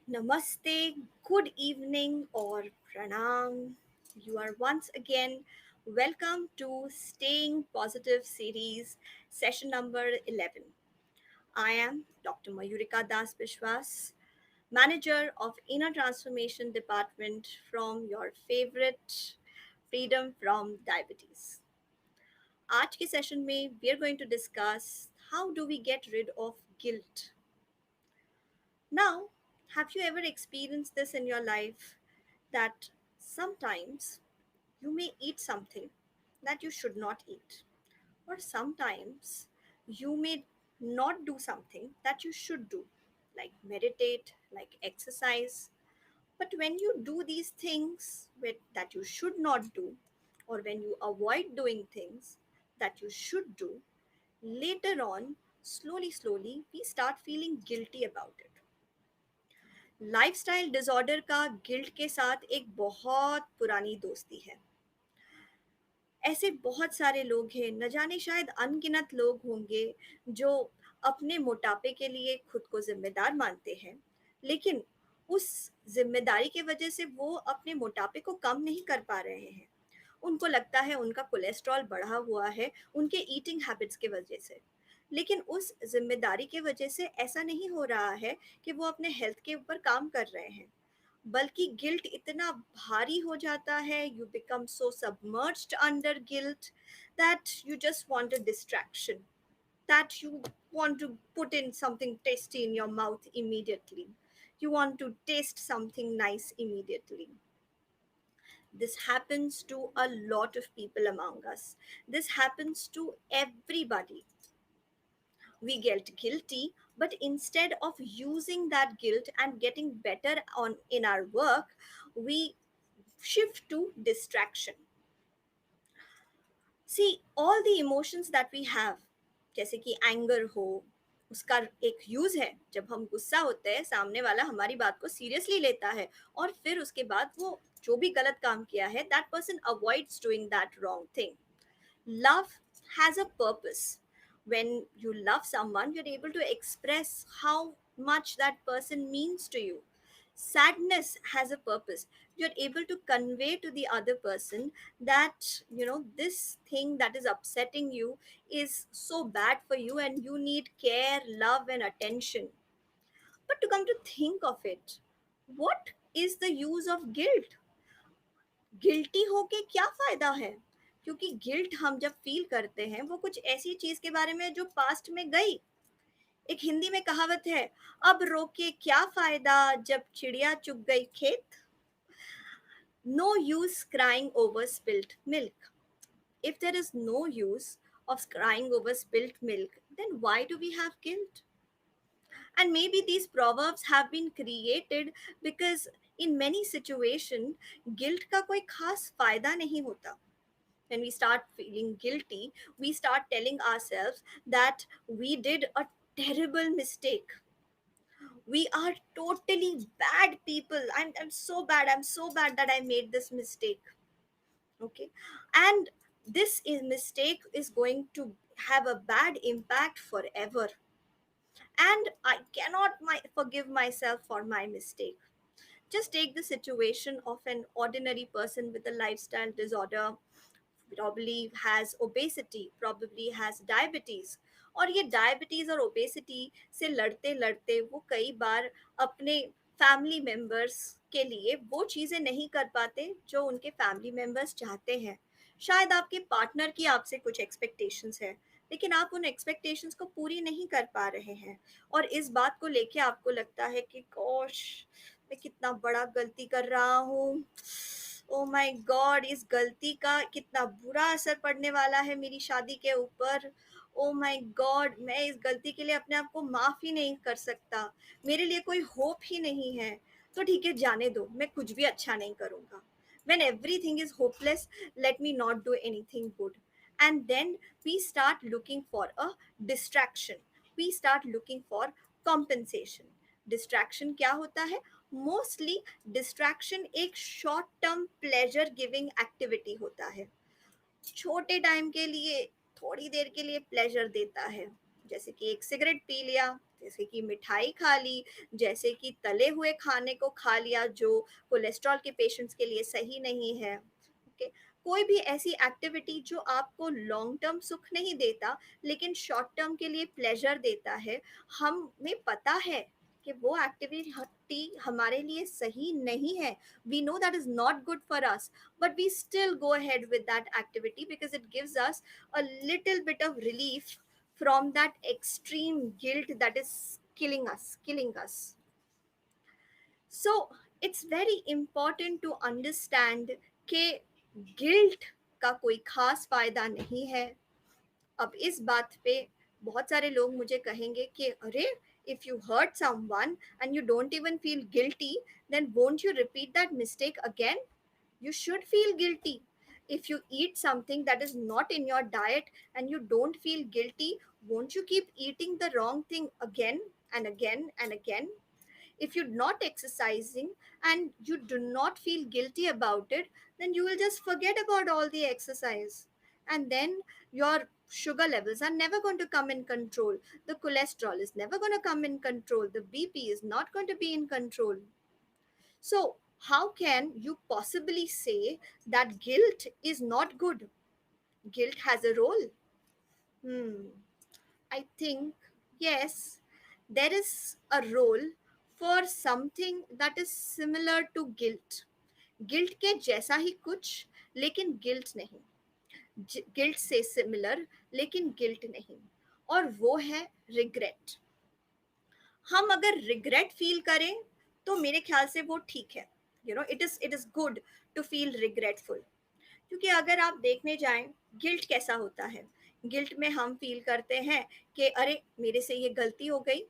Namaste, good evening, or pranam. You are once again welcome to Staying Positive series, session number 11. I am Dr. Mayurika Das Biswas, manager of Inner Transformation Department from your favorite Freedom from Diabetes. आज के session में we are going to discuss how do we get rid of guilt. Now, have you ever experienced this in your life that sometimes you may eat something that you should not eat, or sometimes you may not do something that you should do, like meditate, like exercise. But when you do these things that you should not do, or when you avoid doing things that you should do, later on, slowly, we start feeling guilty about it. Lifestyle disorder का guilt के साथ एक बहुत पुरानी दोस्ती है। ऐसे बहुत सारे लोग हैं, न जाने शायद अनगिनत लोग होंगे जो अपने मोटापे के लिए खुद को जिम्मेदार मानते हैं, लेकिन उस जिम्मेदारी की वजह से वो अपने मोटापे को कम नहीं कर पा रहे हैं। उनको लगता है उनका कोलेस्ट्रॉल बढ़ा हुआ है उनके ईटिंग हैबिट्स की वजह से। लेकिन उस ज़िम्मेदारी की वजह से ऐसा नहीं हो रहा है कि वो अपने हेल्थ के ऊपर काम कर रहे हैं, बल्कि गिल्ट इतना भारी हो जाता है, you become so submerged under guilt that you just want a distraction, that you want to put in something tasty in your mouth immediately. You want to taste something nice immediately. This happens to a lot of people among us. This happens to everybody. We get guilty, but instead of using that guilt and getting better on in our work, we shift to distraction. See, all the emotions that we have, जैसे कि anger हो, उसका एक use है। जब हम गुस्सा होते हैं, सामने वाला हमारी बात को सीरियसली लेता है और फिर उसके बाद वो जो भी गलत काम किया है, that person avoids doing that wrong thing. Love has a purpose. When you love someone, you're able to express how much that person means to you. Sadness has a purpose. You're able to convey to the other person that, this thing that is upsetting you is so bad for you and you need care, love, and attention. But to come to think of it, what is the use of guilt? Guilty होके क्या फायदा है? क्योंकि guilt हम जब feel करते हैं वो कुछ ऐसी चीज के बारे में जो पास्ट में गई। एक हिंदी में कहावत है, अब रोके क्या फायदा जब चिड़िया चुग गई खेत. No use crying over spilled milk. If there is no use of crying over spilt milk, then why do we have guilt? And maybe these proverbs have been created because in many situations guilt का कोई खास फायदा नहीं होता. When we start feeling guilty, we start telling ourselves that we did a terrible mistake. We are totally bad people. I'm so bad. I'm so bad that I made this mistake. Okay. And mistake is going to have a bad impact forever. And I cannot forgive myself for my mistake. Just take the situation of an ordinary person with a lifestyle disorder, probably has obesity, probably has diabetes. और ये diabetes और obesity से लड़ते लड़ते वो कई बार अपने family members के लिए वो चीज़ें नहीं कर पाते जो उनके फैमिली मेंबर्स चाहते हैं. शायद आपके पार्टनर की आपसे कुछ एक्सपेक्टेशंस है, लेकिन आप उन एक्सपेक्टेशंस को पूरी नहीं कर पा रहे हैं और इस बात को लेके आपको लगता है कि गोश, मैं कितना बड़ा गलती कर रहा हूँ. ओ माय गॉड, इस गलती का कितना बुरा असर पड़ने वाला है मेरी शादी के ऊपर. ओ माय गॉड, मैं इस गलती के लिए अपने आप को माफ ही नहीं कर सकता. मेरे लिए कोई होप ही नहीं है. तो ठीक है, जाने दो, मैं कुछ भी अच्छा नहीं करूँगा. When everything is hopeless, let me not do anything good. And then we start looking for a distraction. We start looking for compensation. Distraction क्या होता है? मोस्टली डिस्ट्रैक्शन एक short term pleasure giving activity होता है. छोटे time के लिए, थोड़ी देर के लिए प्लेजर देता है. जैसे कि एक सिगरेट पी लिया, जैसे कि मिठाई खा ली, जैसे कि तले हुए खाने को खा लिया जो कोलेस्ट्रॉल के पेशेंट्स के लिए सही नहीं है। ओके, कोई भी ऐसी एक्टिविटी जो आपको लॉन्ग टर्म सुख नहीं देता लेकिन शॉर्ट टर्म के लिए प्लेजर देता है, हमें पता है कि वो एक्टिविटी हमारे लिए सही नहीं है, we know that is not good for us, but we still go ahead with that activity because it gives us a little bit of relief from that extreme guilt that is killing us. So it's very important to understand कि guilt का कोई खास फायदा नहीं है। अब इस बात पे बहुत सारे लोग मुझे कहेंगे कि अरे, if you hurt someone and you don't even feel guilty, then won't you repeat that mistake again? You should feel guilty. If you eat something that is not in your diet and you don't feel guilty, won't you keep eating the wrong thing again and again and again? If you're not exercising and you do not feel guilty about it, then you will just forget about all the exercise. And then your sugar levels are never going to come in control. The cholesterol is never going to come in control. The BP is not going to be in control. So, how can you possibly say that guilt is not good? Guilt has a role. Hmm. I think, yes, there is a role for something that is similar to guilt. Guilt के जैसा ही कुछ, लेकिन guilt नहीं। Guilt से similar लेकिन guilt नहीं, और वो है रिग्रेट। हम अगर रिग्रेट फील करें तो मेरे ख्याल से वो ठीक है। It is good to feel regretful. क्योंकि अगर आप देखने जाएं, गिल्ट कैसा होता है? गिल्ट में हम फील करते हैं कि अरे, मेरे से ये गलती हो गई,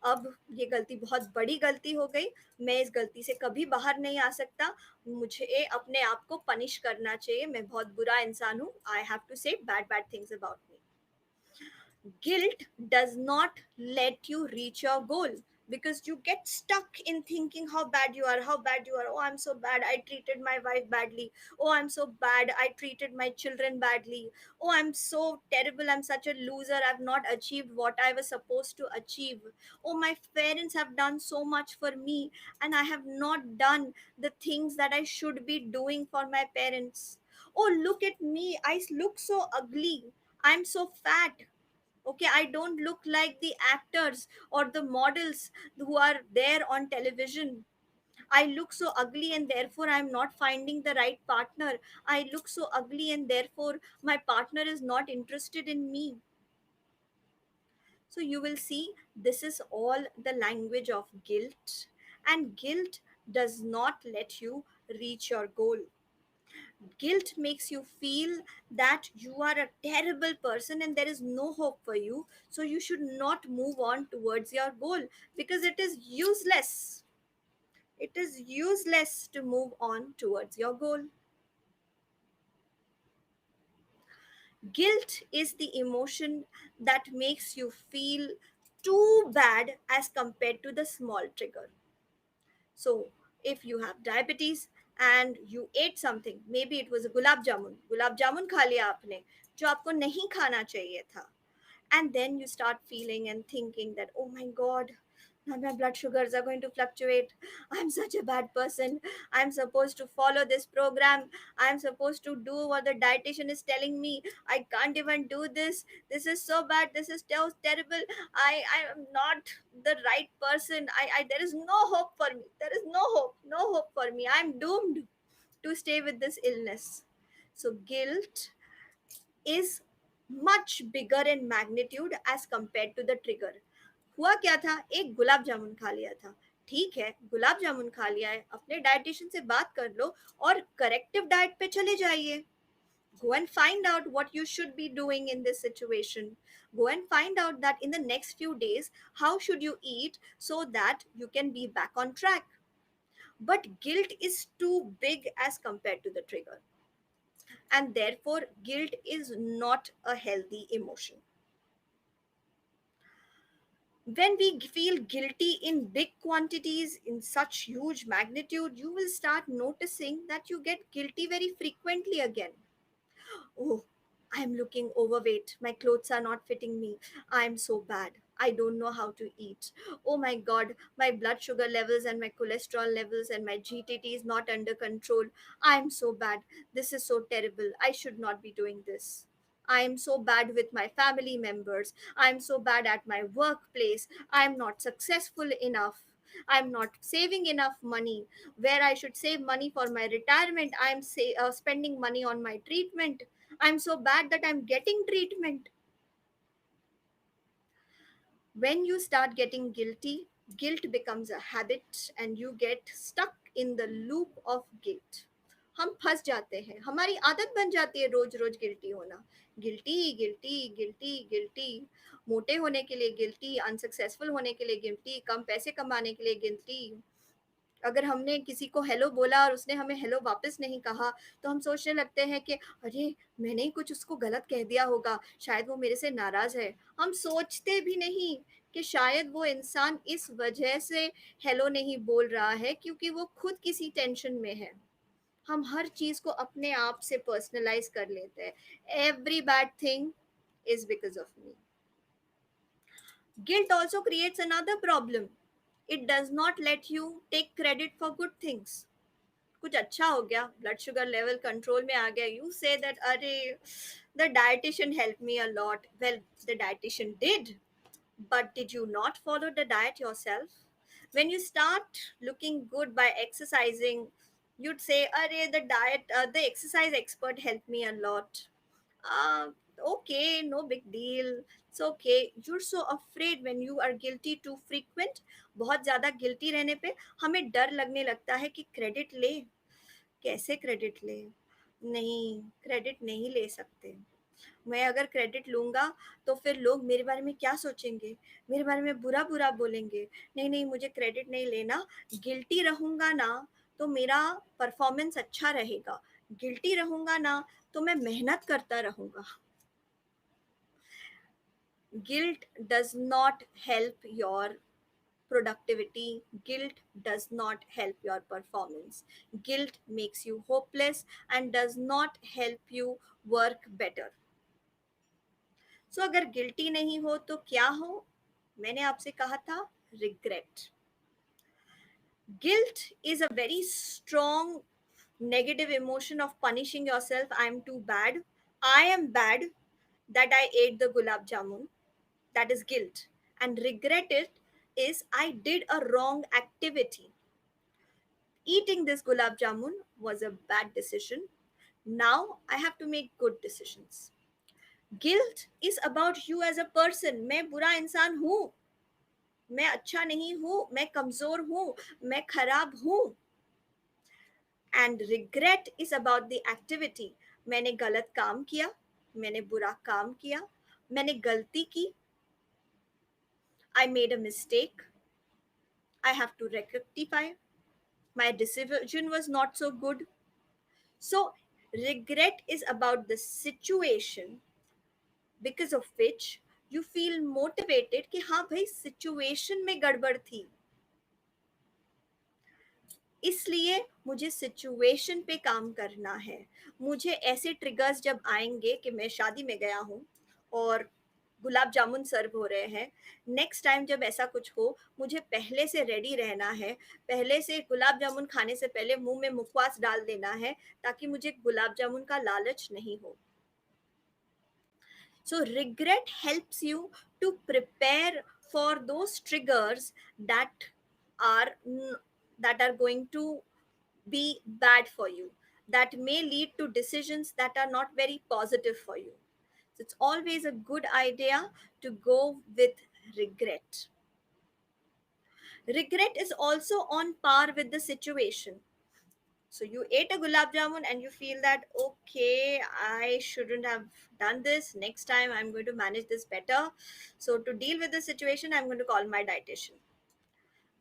अब ये गलती बहुत बड़ी गलती हो गई, मैं इस गलती से कभी बाहर नहीं आ सकता, मुझे अपने आप को पनिश करना चाहिए, मैं बहुत बुरा इंसान हूँ, आई हैव टू से bad bad things about me. Guilt does not let you reach your goal because you get stuck in thinking how bad you are. Oh, I'm so bad, I treated my wife badly. Oh, I'm so bad, I treated my children badly. Oh, I'm so terrible, I'm such a loser, I've not achieved what I was supposed to achieve. Oh, my parents have done so much for me and I have not done the things that I should be doing for my parents. Oh, look at me, I look so ugly, I'm so fat. Okay, I don't look like the actors or the models who are there on television. I look so ugly and therefore I'm not finding the right partner. I look so ugly and therefore my partner is not interested in me. So you will see, this is all the language of guilt, and guilt does not let you reach your goal. Guilt makes you feel that you are a terrible person and there is no hope for you, so you should not move on towards your goal because it is useless. It is useless to move on towards your goal. Guilt is the emotion that makes you feel too bad as compared to the small trigger. So, if you have diabetes and you ate something, maybe it was a gulab jamun खा लिया आपने जो आपको नहीं खाना चाहिए था, and then you start feeling and thinking that, oh my god, now my blood sugars are going to fluctuate, I'm such a bad person, I'm supposed to follow this program, I'm supposed to do what the dietitian is telling me, I can't even do this, this is so bad, this is terrible, I am not the right person, I there is no hope for me, there is no hope for me, I'm doomed to stay with this illness. So guilt is much bigger in magnitude as compared to the trigger. हुआ क्या था, एक गुलाब जामुन खा लिया था, ठीक है, गुलाब जामुन खा लिया है, अपने डाइटिशियन से बात कर लो और करेक्टिव डाइट पे चले जाइए. Go and find out what you should be doing in this situation. Go and find out that in the next few days how should you eat so that you can be back on track. But guilt is too big as compared to the trigger, and therefore guilt is not a healthy emotion. When we feel guilty in big quantities, in such huge magnitude, you will start noticing that you get guilty very frequently again. Oh, I'm looking overweight, my clothes are not fitting me, I'm so bad. I don't know how to eat. Oh my god, my blood sugar levels and my cholesterol levels and my GTT is not under control. I'm so bad. This is so terrible. I should not be doing this. I am so bad with my family members. I'm so bad at my workplace. I'm not successful enough. I'm not saving enough money. Where I should save money for my retirement, spending money on my treatment. I'm so bad that I'm getting treatment. When you start getting guilty, guilt becomes a habit and you get stuck in the loop of guilt. हम फंस जाते हैं, हमारी आदत बन जाती है रोज रोज guilty होना. Guilty guilty guilty guilty. मोटे होने के लिए गिल्टी, अनसक्सेसफुल होने के लिए गिल्टी, कम पैसे कमाने के लिए गिल्टी. अगर हमने किसी को हेलो बोला और उसने हमें हेलो वापस नहीं कहा, तो हम सोचने लगते हैं कि अरे, मैंने ही कुछ उसको गलत कह दिया होगा, शायद वो मेरे से नाराज़ है. हम सोचते भी नहीं कि शायद वो इंसान इस वजह से हेलो नहीं बोल रहा है क्योंकि वो खुद किसी टेंशन में है. हम हर चीज़ को अपने आप से पर्सनलाइज़ कर लेते हैं. Every bad thing is because of me. Guilt also creates another problem. It does not let you take credit for good things. कुछ अच्छा हो गया, ब्लड शुगर लेवल कंट्रोल में आ गया, यू से दैट अरे, the dietitian help me a lot. Well, the dietitian did, but did you not follow the diet yourself? When you start looking good by exercising, you'd say, "Arey, the exercise expert helped me a lot." Uh, okay, no big deal. It's okay. You're so afraid when you are guilty too frequent. बहुत ज़्यादा guilty रहने पे हमें डर लगने लगता है कि credit ले. कैसे क्रेडिट ले? नहीं, क्रेडिट नहीं ले सकते. मैं अगर क्रेडिट लूँगा तो फिर लोग मेरे बारे में क्या सोचेंगे? मेरे बारे में बुरा-बुरा बोलेंगे. नहीं, नहीं, मुझे क्रेडिट नहीं लेना. गिल्टी रहूँगा ना तो मेरा परफॉर्मेंस अच्छा रहेगा. गिल्टी रहूँगा ना तो मैं मेहनत करता रहूँगा. Guilt does not help your productivity. Guilt does not help your performance. Guilt makes you hopeless and does not help you work better. So अगर गिल्टी नहीं हो तो क्या हो? मैंने आपसे कहा था regret. Guilt is a very strong negative emotion of punishing yourself. I am too bad. I am bad that I ate the gulab jamun. That is guilt. And regret it is I did a wrong activity. Eating this gulab jamun was a bad decision. Now I have to make good decisions. Guilt is about you as a person. मैं बुरा इंसान हूँ, मैं अच्छा नहीं हूँ, मैं कमजोर हूँ, मैं खराब हूँ. And regret is about the activity. मैंने गलत काम किया, मैंने बुरा काम किया, मैंने गलती की. I made a mistake. I have to rectify. My decision was not so good. So, regret is about the situation because of which you feel motivated कि हाँ भाई सिचुएशन में गड़बड़ थी, इसलिए मुझे सिचुएशन पे काम करना है. मुझे ऐसे ट्रिगर्स जब आएंगे कि मैं शादी में गया हूँ और गुलाब जामुन सर्व हो रहे हैं, नेक्स्ट टाइम जब ऐसा कुछ हो, मुझे पहले से रेडी रहना है. पहले से गुलाब जामुन खाने से पहले मुंह में मुखवास डाल देना है ताकि मुझे गुलाब जामुन का लालच नहीं हो. So regret helps you to prepare for those triggers that are that are going to be bad for you, that may lead to decisions that are not very positive for you. So it's always a good idea to go with regret. Regret is also on par with the situation. So you ate a gulab jamun and you feel that, okay, I shouldn't have done this. Next time I'm going to manage this better. So to deal with the situation, I'm going to call my dietitian.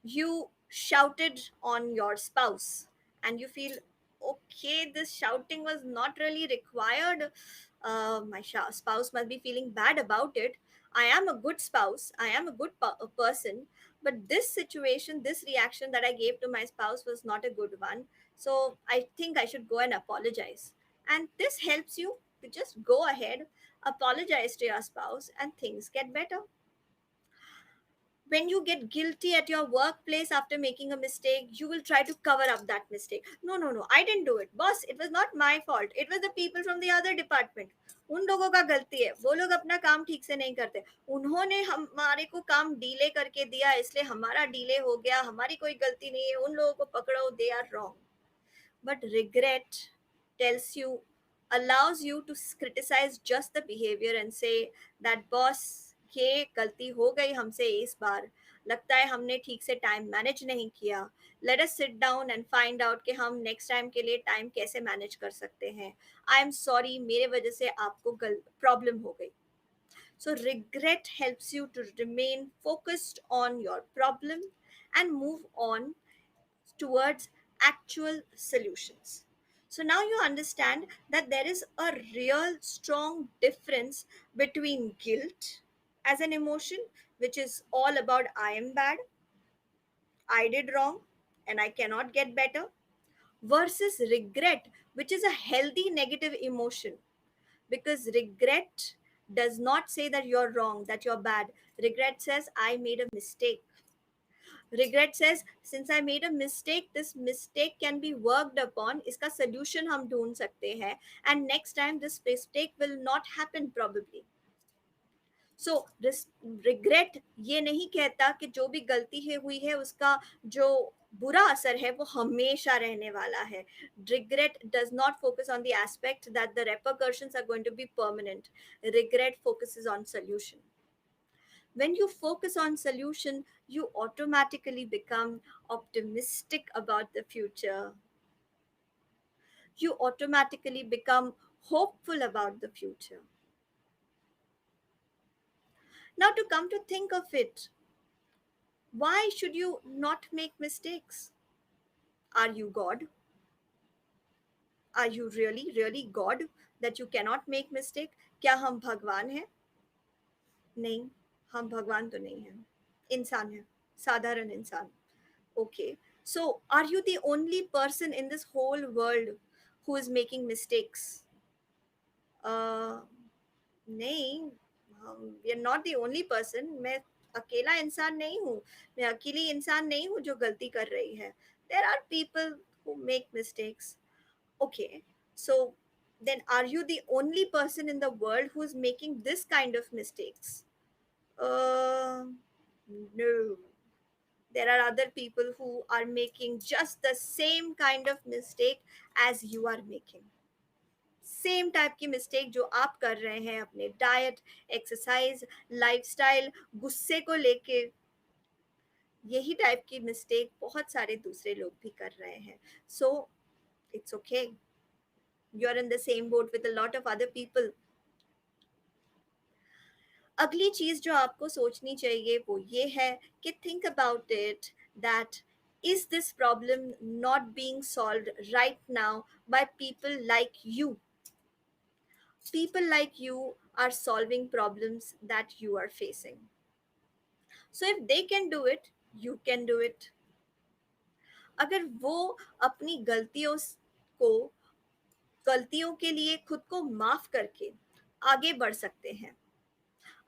You shouted on your spouse and you feel, okay, this shouting was not really required. My spouse must be feeling bad about it. I am a good spouse, I am a good person, but this situation, this reaction that I gave to my spouse was not a good one. So I think I should go and apologize. And this helps you to just go ahead, apologize to your spouse, and things get better. When you get guilty at your workplace after making a mistake, you will try to cover up that mistake. No, no, no, I didn't do it, boss, it was not my fault, it was the people from the other department. उन लोगों का गलती है, वो लोग अपना काम ठीक से नहीं करते, उन्होंने हमारे को काम डीले करके दिया, इसलिए हमारा डीले हो गया, हमारी कोई गलती नहीं है, उन लोगों को पकड़ो, they are wrong. But regret tells you, allows you to criticize just the behavior and say that boss, ये गलती हो गई हमसे इस बार, लगता है हमने ठीक से टाइम मैनेज नहीं किया. Let us sit down and find out कि हम नेक्स्ट टाइम के लिए टाइम कैसे मैनेज कर सकते हैं. आई एम सॉरी, मेरे वजह से आपको प्रॉब्लम हो गई. So regret helps you to remain focused on your problem and move on towards actual solutions. So now you understand that there is a real strong difference between guilt as an emotion, which is all about I am bad, I did wrong, and I cannot get better, versus regret, which is a healthy negative emotion. Because regret does not say that you're wrong, that you're bad. Regret says, I made a mistake. Regret says, since I made a mistake, this mistake can be worked upon, इसका solution हम ढूंढ सकते हैं, and next time this mistake will not happen probably. So regret ये नहीं कहता कि जो भी गलती है हुई है उसका जो बुरा असर है वो हमेशा रहने वाला है. Regret does not focus on the aspect that the repercussions are going to be permanent. Regret focuses on solution. When you focus on solution, you automatically become optimistic about the future. You automatically become hopeful about the future. Now, to come to think of it, why should you not make mistakes? Are you God? Are you really, really God that you cannot make mistake? क्या हम भगवान हैं? नहीं, हम भगवान तो नहीं हैं, इंसान हैं, साधारण इंसान. Okay. So, are you the only person in this whole world who is making mistakes? Uh, नहीं, we are not the only person. मैं अकेला इंसान नहीं हूँ, मैं अकेली इंसान नहीं हूँ जो गलती कर रही है. There are people who make mistakes. Okay. So, then are you the only person in the world who is making this kind of mistakes? No. There are other people who are making just the same kind of mistake as you are making. Same type की mistake जो आप कर रहे हैं अपने diet, exercise, lifestyle, गुस्से को लेके, यही टाइप की मिस्टेक बहुत सारे दूसरे लोग भी कर रहे हैं. So it's okay, you are in the same boat with a lot of other people. अगली चीज जो आपको सोचनी चाहिए वो ये है कि think about it that is this problem not being solved right now by people like you? People like you are solving problems that you are facing. So if they can do it, you can do it. अगर वो अपनी को गलतियों के लिए खुद को माफ करके आगे बढ़ सकते हैं,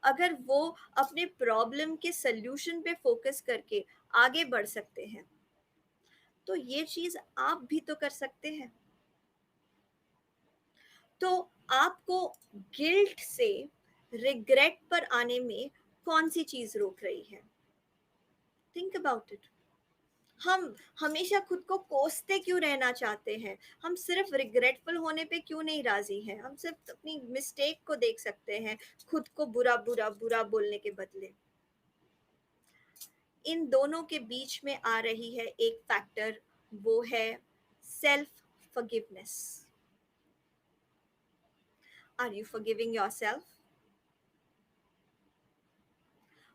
अगर वो अपने प्रॉब्लम के सल्यूशन पे फोकस करके आगे बढ़ सकते हैं, तो ये चीज आप भी तो कर सकते हैं. तो आपको गिल्ट से रिग्रेट पर आने में कौन सी चीज रोक रही है? Think about it. हम हमेशा खुद को कोसते क्यों रहना चाहते हैं? हम सिर्फ रिग्रेटफुल होने पे क्यों नहीं राजी हैं? हम सिर्फ अपनी मिस्टेक को देख सकते हैं, खुद को बुरा बुरा बुरा बोलने के बदले. इन दोनों के बीच में आ रही है एक फैक्टर, वो है self forgiveness. Are you forgiving yourself?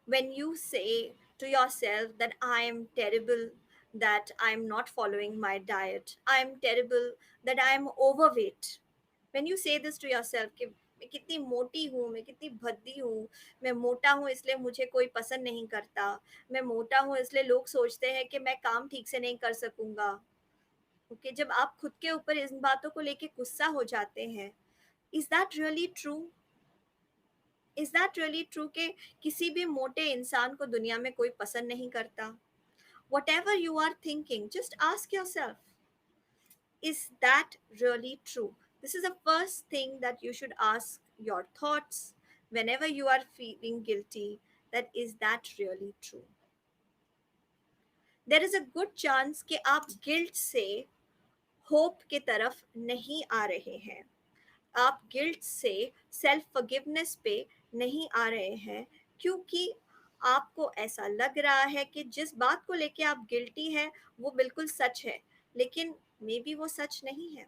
When you say to yourself that I am terrible, that I am not following my diet, I am terrible, that I am overweight. When you say this to yourself कि मैं कितनी मोटी हूँ, मैं कितनी भद्दी हूँ, मैं मोटा हूँ इसलिए मुझे कोई पसंद नहीं करता, मैं मोटा हूँ इसलिए लोग सोचते हैं कि मैं काम ठीक से नहीं कर सकूंगा. ओके, जब आप खुद के ऊपर इन बातों को लेके गुस्सा हो जाते हैं, is that really true? Is that really true कि किसी भी मोटे इंसान को दुनिया में कोई पसंद नहीं करता? Whatever you are thinking, just ask yourself, is that really true? This is the first thing that you should ask your thoughts whenever you are feeling guilty, that is that really true? There is a good chance कि आप guilt से hope के तरफ नहीं आ रहे हैं, आप guilt से सेल्फ फॉरगिवनेस पे नहीं आ रहे हैं, क्योंकि आपको ऐसा लग रहा है कि जिस बात को लेके आप गिल्टी है वो बिल्कुल सच है, लेकिन मे बी वो सच नहीं है।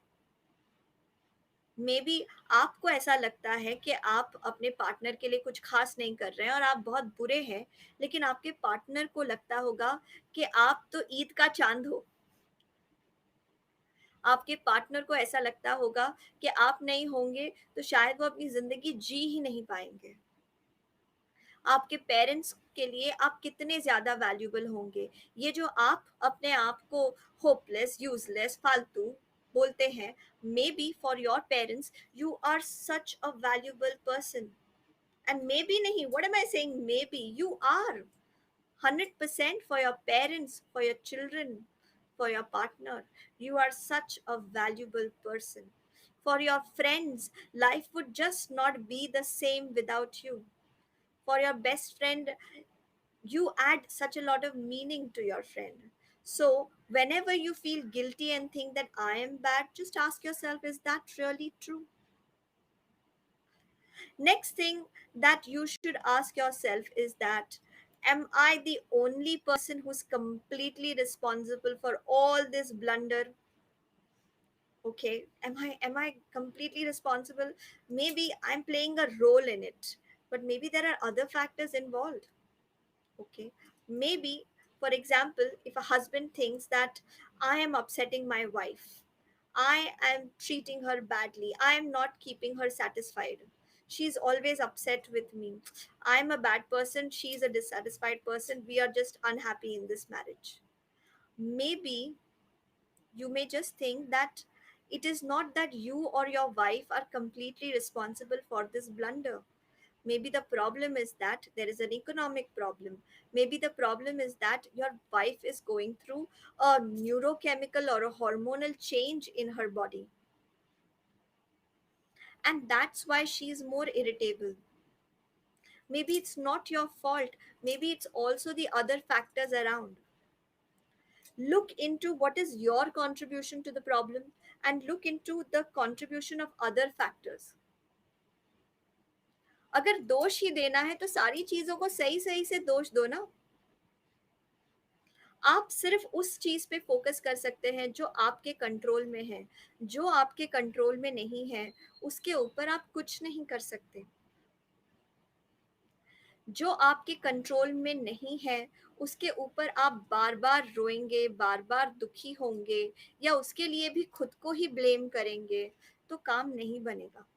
मे बी आपको ऐसा लगता है कि आप अपने पार्टनर के लिए कुछ खास नहीं कर रहे हैं और आप बहुत बुरे हैं, लेकिन आपके पार्टनर को लगता होगा कि आप तो ईद का चांद हो। आपके पार्टनर को ऐसा लगता होगा कि आप नहीं होंगे तो शायद वो अपनी ज़िंदगी जी ही नहीं पाएँगे। आपके पेरेंट्स के लिए आप कितने ज़्यादा वैल्यूएबल होंगे। ये जो आप अपने आप को होपलेस, यूज़लेस, फालतू बोलते हैं, maybe for your parents you are such a valuable person. And maybe नहीं, what am I saying, maybe you are 100% for your parents, for your children, for your partner. You are such a valuable person. For your friends, life would just not be the same without you. For your best friend, you add such a lot of meaning to your friend. So, whenever you feel guilty and think that I am bad, just ask yourself, is that really true? Next thing that you should ask yourself is that, am I the only person who's completely responsible for all this blunder? Okay, am I completely responsible? Maybe I'm playing a role in it, but maybe there are other factors involved. Okay, maybe, for example, if a husband thinks that I am upsetting my wife, I am treating her badly, I am not keeping her satisfied, she's always upset with me, I'm a bad person, she's a dissatisfied person, we are just unhappy in this marriage. Maybe you may just think that it is not that you or your wife are completely responsible for this blunder. Maybe the problem is that there is an economic problem. Maybe the problem is that your wife is going through a neurochemical or a hormonal change in her body. And that's why she is more irritable. Maybe it's not your fault. Maybe it's also the other factors around. Look into what is your contribution to the problem and look into the contribution of other factors. अगर दोष ही देना है तो सारी चीजों को सही सही से दोष दो ना। आप सिर्फ उस चीज पे फोकस कर सकते हैं जो आपके कंट्रोल में है। जो आपके कंट्रोल में नहीं है उसके ऊपर आप कुछ नहीं कर सकते। जो आपके कंट्रोल में नहीं है उसके ऊपर आप बार बार रोएंगे, बार बार दुखी होंगे या उसके लिए भी खुद को ही ब्लेम करेंगे तो काम नहीं बनेगा।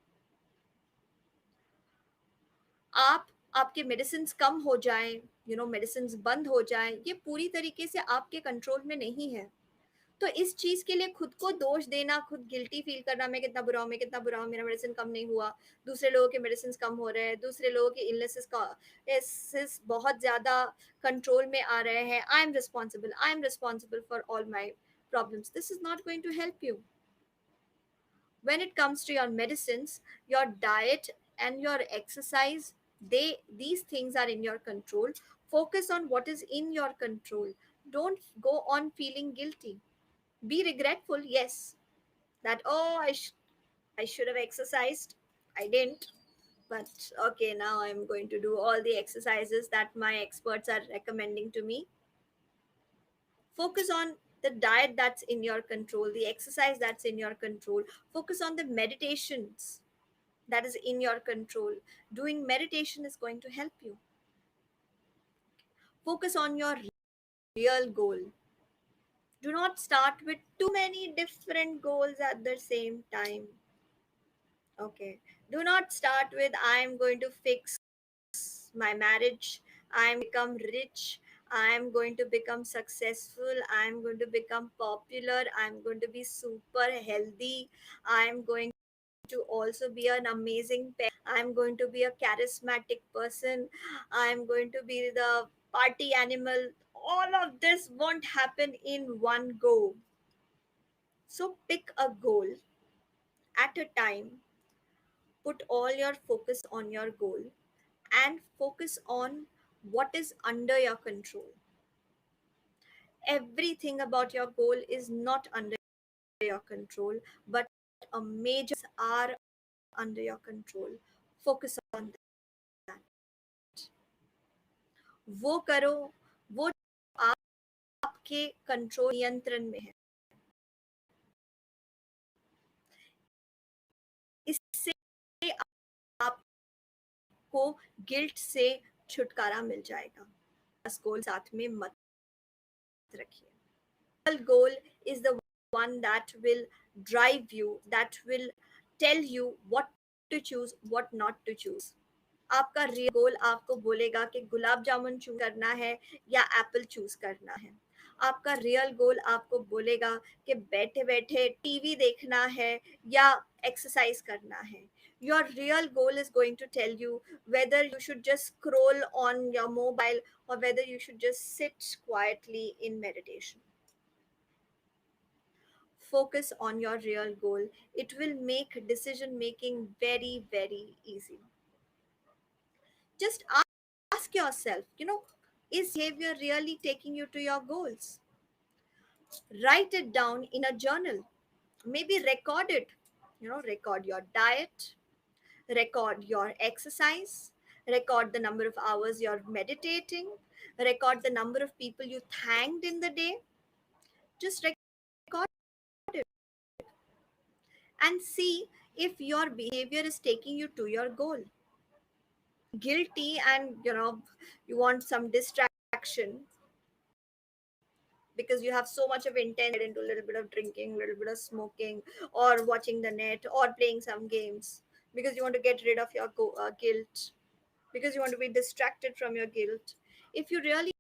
आप आपके मेडिसिन कम हो जाएं, मेडिसिन बंद हो जाएं, ये पूरी तरीके से आपके कंट्रोल में नहीं है। तो इस चीज के लिए खुद को दोष देना, खुद गिल्टी फील करना, मैं कितना बुरा हूँ, मैं कितना बुरा हूँ, मेरा मेडिसिन कम नहीं हुआ, दूसरे लोगों के मेडिसिन कम हो रहे हैं, दूसरे लोगों के इलनेसेस का बहुत ज्यादा कंट्रोल में आ रहे हैं, I am responsible for all my problems, this is not going to help you. When it comes to your medicines, your diet and your exercise, these things are in your control. Focus on what is in your control. Don't go on feeling guilty. Be regretful, yes, that oh, I should have exercised, I didn't, but okay, now I'm going to do all the exercises that my experts are recommending to me. Focus on the diet that's in your control, the exercise that's in your control. Focus on the meditations that is in your control. Doing meditation is going to help you. Focus on your real goal. Do not start with too many different goals at the same time. Okay. Do not start with I am going to fix my marriage, I am become rich, I am going to become successful, I am going to become popular, I am going to be super healthy, I am going to also be an amazing parent. I'm going to be a charismatic person. I'm going to be the party animal. All of this won't happen in one go. So pick a goal at a time, put all your focus on your goal, and focus on what is under your control. Everything about your goal is not under your control, but a major are under your control. Focus on that. वो करो, वो आपके control नियंत्रण में है. इससे आपको guilt से छुटकारा मिल जाएगा. बस गोल साथ में मत रखिए. Real goal is the one that will drive you, that will tell you what to choose, what not to choose. आपका रियल गोल आपको बोलेगा कि गुलाब जामुन चूज करना है या एप्पल चूज करना है. आपका रियल गोल आपको बोलेगा कि बैठे बैठे टीवी देखना है या एक्सरसाइज करना है. Your real goal is going to tell you whether you should just scroll on your mobile or whether you should just sit quietly in meditation. Focus on your real goal. It will make decision making very, very easy. Just ask yourself, is behavior really taking you to your goals? Write it down in a journal. Maybe record it. Record your diet, record your exercise, record the number of hours you're meditating, record the number of people you thanked in the day. Just record it and see if your behavior is taking you to your goal. Guilty and you want some distraction because you have so much of intent into a little bit of drinking, a little bit of smoking, or watching the net, or playing some games because you want to get rid of your guilt, because you want to be distracted from your guilt. If you really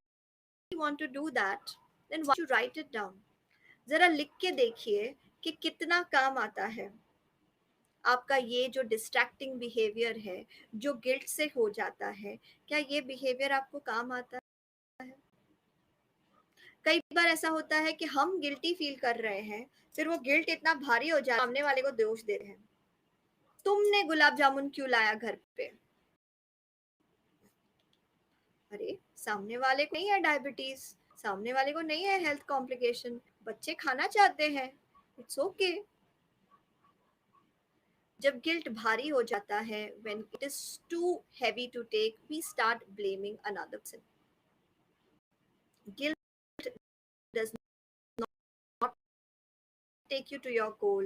want to do that, then why don't you write it down? जरा लिख के देखिए कि कितना काम आता है आपका ये जो डिस्ट्रैक्टिंग बिहेवियर है, जो गिल्ट से हो जाता है. क्या ये बिहेवियर आपको काम आता है? कई बार ऐसा होता है कि हम गिल्टी फील कर रहे हैं, फिर वो गिल्ट इतना भारी हो जाता है, सामने वाले को दोष दे रहे हैं. तुमने गुलाब जामुन क्यों लाया घर पे? अरे सामने वाले को नहीं है डायबिटीज, सामने वाले को नहीं है हेल्थ कॉम्प्लिकेशन, बच्चे खाना चाहते हैं, इट्स ओके. जब गिल्ट भारी हो जाता है, when it is too heavy to take, we start blaming another person. Guilt does not take you to your goal.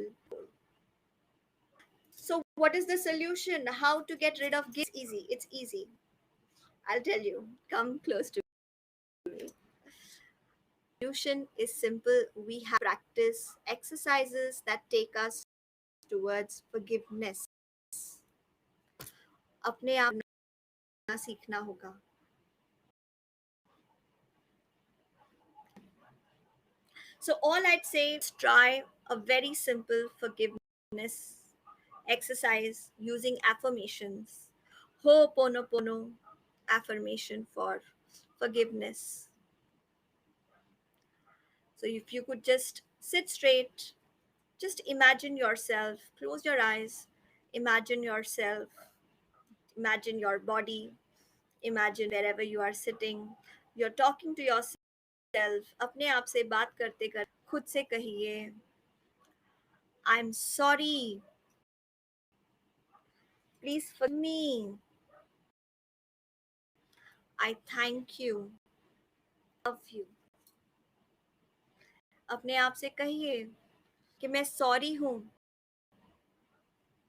So what is the solution? How to get rid of guilt? It's easy. I'll tell you. Come close to me. Solution is simple. We have practice exercises that take us towards forgiveness. अपने आप ना सीखना होगा. So all I'd say is try a very simple forgiveness exercise using affirmations. Ho'oponopono affirmation for forgiveness. So if you could just sit straight, just imagine yourself, close your eyes, imagine yourself, imagine your body, imagine wherever you are sitting, you're talking to yourself, अपने आप से बात करते करते खुद से कहिए, I'm sorry, please forgive me, I thank you, love you. अपने आप से कहिए कि मैं सॉरी हूँ,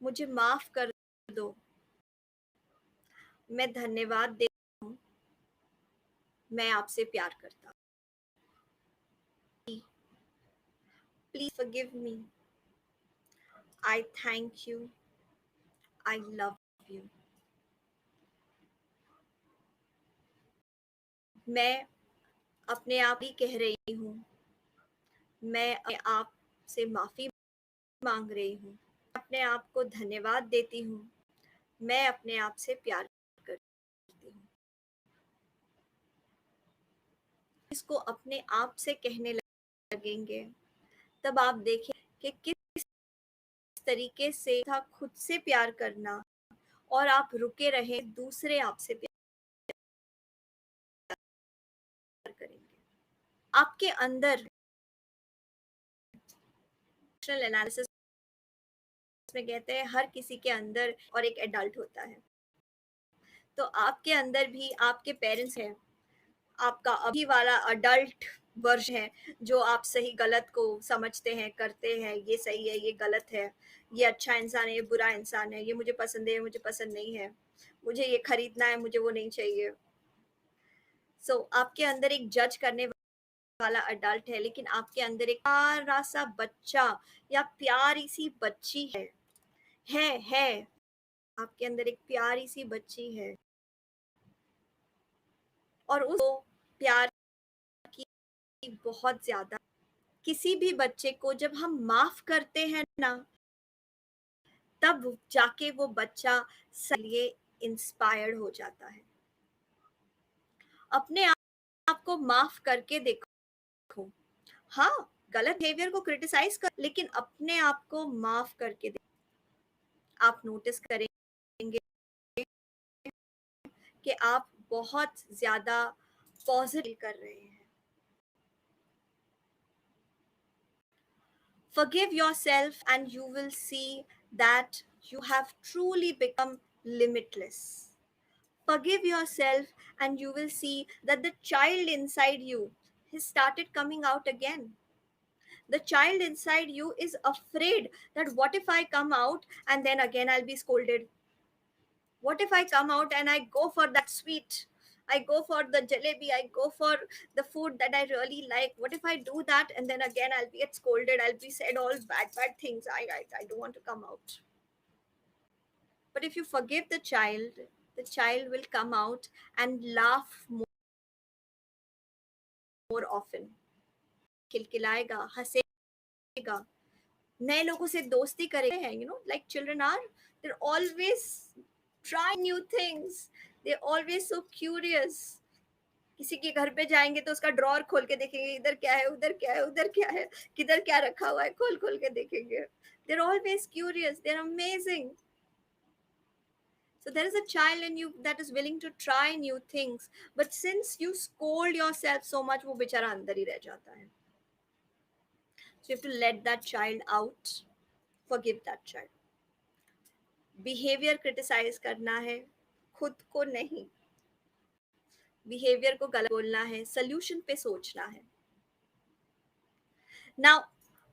मुझे माफ कर दो, मैं धन्यवाद देता हूँ, मैं आपसे प्यार करता हूँ. Please forgive me. I thank you. I love you. मैं अपने आप ही कह रही हूँ, मैं अपने आप से माफ़ी मांग रही हूँ. अपने आप को धन्यवाद देती हूँ, मैं अपने आप से प्यार करती हूँ। इसको अपने आप से कहने लगेंगे, तब आप देखें कि किस तरीके से था खुद से प्यार करना, और आप रुके रहे दूसरे आपसे प्यार करेंगे। आपके अंदर इमोशनल एनालिसिस में कहते हैं हर किसी के अंदर और एक एडल्ट होता है, तो आपके अंदर भी आपके पेरेंट्स हैं, आपका अभी वाला अडल्ट वर्ष है, जो आप सही गलत को समझते हैं, करते हैं, ये सही है, ये गलत है, ये अच्छा इंसान है, ये बुरा इंसान है, ये मुझे पसंद है, ये मुझे पसंद नहीं है, मुझे ये खरीदना है, मुझे वो नहीं चाहिए। आपके अंदर एक जज करने वाला अडल्ट है, लेकिन आपके अंदर एक प्यारा सा बच्चा या प्यारी सी बच्ची है। आपके अंदर एक प्यारी सी बच्ची है, और उसको प्यार की बहुत ज्यादा। किसी भी बच्चे को जब हम माफ करते हैं ना, तब जाके वो बच्चा लिए इंस्पायर्ड हो जाता है। अपने आप को माफ करके देखो। हाँ, गलत बिहेवियर को क्रिटिसाइज कर, लेकिन अपने आप को माफ करके देखो। आप नोटिस करेंगे कि आप बहुत ज्यादा पॉजिटिव कर रहे हैं। Forgive yourself, and you will see that you have truly become limitless. Forgive yourself, and you will see that the child inside you has started coming out again. The child inside you is afraid that what if I come out and then again I'll be scolded? What if I come out and I go for that sweet? I go for the jalebi, I go for the food that I really like. What if I do that and then again I'll be get scolded, I'll be said all bad things. I don't want to come out. But if you forgive the child will come out and laugh more often. खिलखिलाएगा, हंसेगा, नए लोगों से दोस्ती करेगा, like children are, they're always trying new things. They're always so curious. किसी के घर पे जाएंगे तो उसका ड्रॉर खोल के देखेंगे, इधर क्या है, उधर क्या है, उधर क्या है, किधर क्या रखा हुआ है, खोल खोल के देखेंगे. They're always curious. They're amazing. So there is a child in you that is willing to try new things, but since you scold yourself so much, वो बेचारा अंदर ही रह जाता है. So you have to let that child out. Forgive that child. Behaviour criticise करना है, खुद को नहीं. बिहेवियर को गलत बोलना है, सोल्यूशन पे सोचना है. नाउ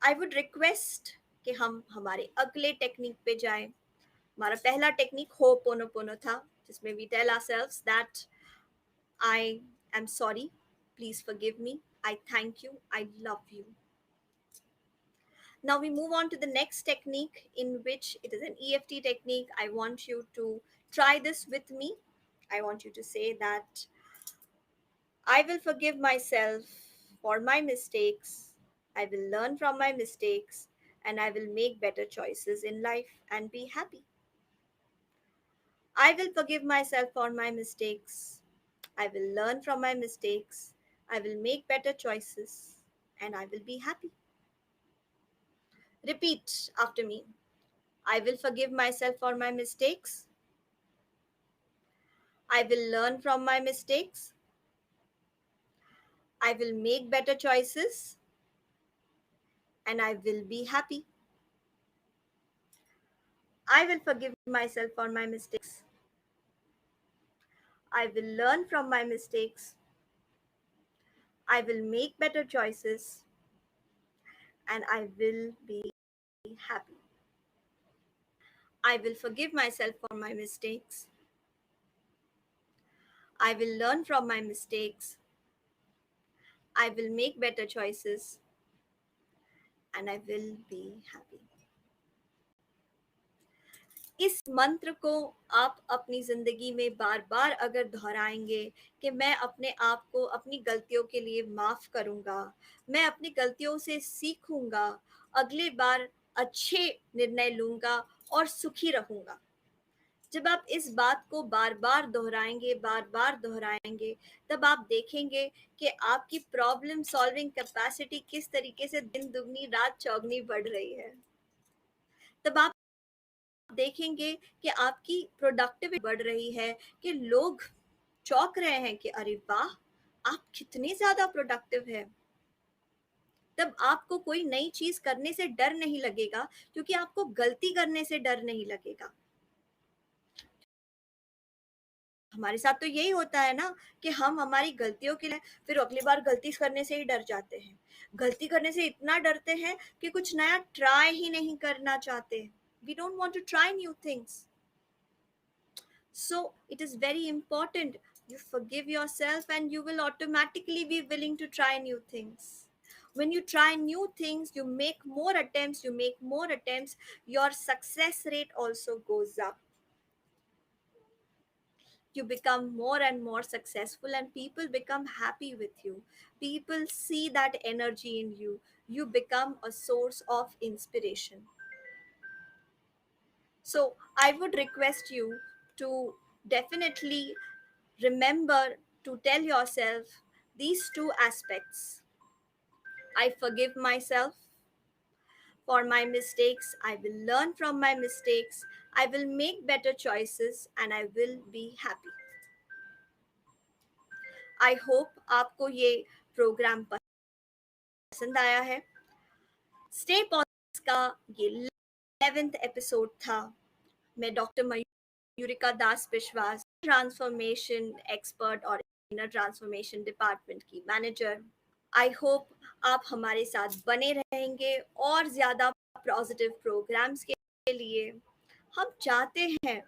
आई वुड रिक्वेस्ट कि हम हमारे अगले टेक्निक पे जाएं. हमारा पहला टेक्निक होपोनोपोनो था, जिसमें we tell ourselves that I am sorry, please forgive me, I thank you, I love you. Now we move on to the next technique, in which it is an EFT technique. I want you to try this with me. I want you to say that I will forgive myself for my mistakes. I will learn from my mistakes, and I will make better choices in life and be happy. I will forgive myself for my mistakes. I will learn from my mistakes. I will make better choices, and I will be happy. Repeat after me. I will forgive myself for my mistakes. I will learn from my mistakes. I will make better choices, and I will be happy. I will forgive myself for my mistakes. I will learn from my mistakes. I will make better choices, and I will be happy. I will forgive myself for my mistakes. I will learn from my mistakes. I will make better choices, and I will be happy. इस मंत्र को आप अपनी जिंदगी में बार बार अगर दोहराएंगे कि मैं अपने आप को अपनी गलतियों के लिए माफ करूंगा, मैं अपनी गलतियों से सीखूंगा, अगली बार अच्छे निर्णय लूंगा और सुखी रहूंगा। जब आप इस बात को बार बार दोहराएंगे, तब आप देखेंगे कि आपकी प्रॉब्लम सॉल्विंग कैपेसिटी किस तरीके से दिन दुगनी रात चौगनी बढ़ रही है। तब आप देखेंगे कि आपकी प्रोडक्टिविटी बढ़ रही है, कि लोग चौंक रहे हैं कि अरे वाह, आप कितने ज्यादा प्रोडक्टिव है। तब आपको कोई नई चीज करने से डर नहीं लगेगा, क्योंकि आपको गलती करने से डर नहीं लगेगा। हमारे साथ तो यही होता है ना, कि हम हमारी गलतियों के लिए फिर अगली बार गलती करने से ही डर जाते हैं। गलती करने से इतना डरते हैं कि कुछ नया ट्राई ही नहीं करना चाहते। We don't want to try new things. So it is very important you forgive yourself, and you will automatically be willing to try new things. When you try new things, you make more attempts, your success rate also goes up. You become more and more successful, and people become happy with you. People see that energy in you. You become a source of inspiration. So I would request you to definitely remember to tell yourself these two aspects. I forgive myself for my mistakes. I will learn from my mistakes. I will make better choices, and I will be happy. I hope आपको ये programme पसंद आया है। Stay positive का ये 11th episode था। मैं doctor Mayurika दास विश्वास, ट्रांसफॉर्मेशन एक्सपर्ट और इनर ट्रांसफॉर्मेशन डिपार्टमेंट की मैनेजर। आई होप आप हमारे साथ बने रहेंगे और ज़्यादा पॉजिटिव प्रोग्राम्स के लिए। हम चाहते हैं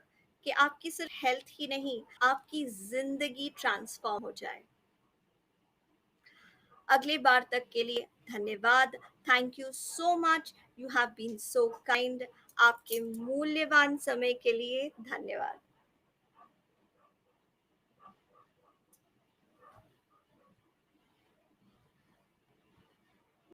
कि आपकी सिर्फ हेल्थ ही नहीं, आपकी ज़िंदगी ट्रांसफॉर्म हो जाए। अगली बार तक के लिए धन्यवाद। Thank you so much, you have been so kind. आपके मूल्यवान समय के लिए धन्यवाद।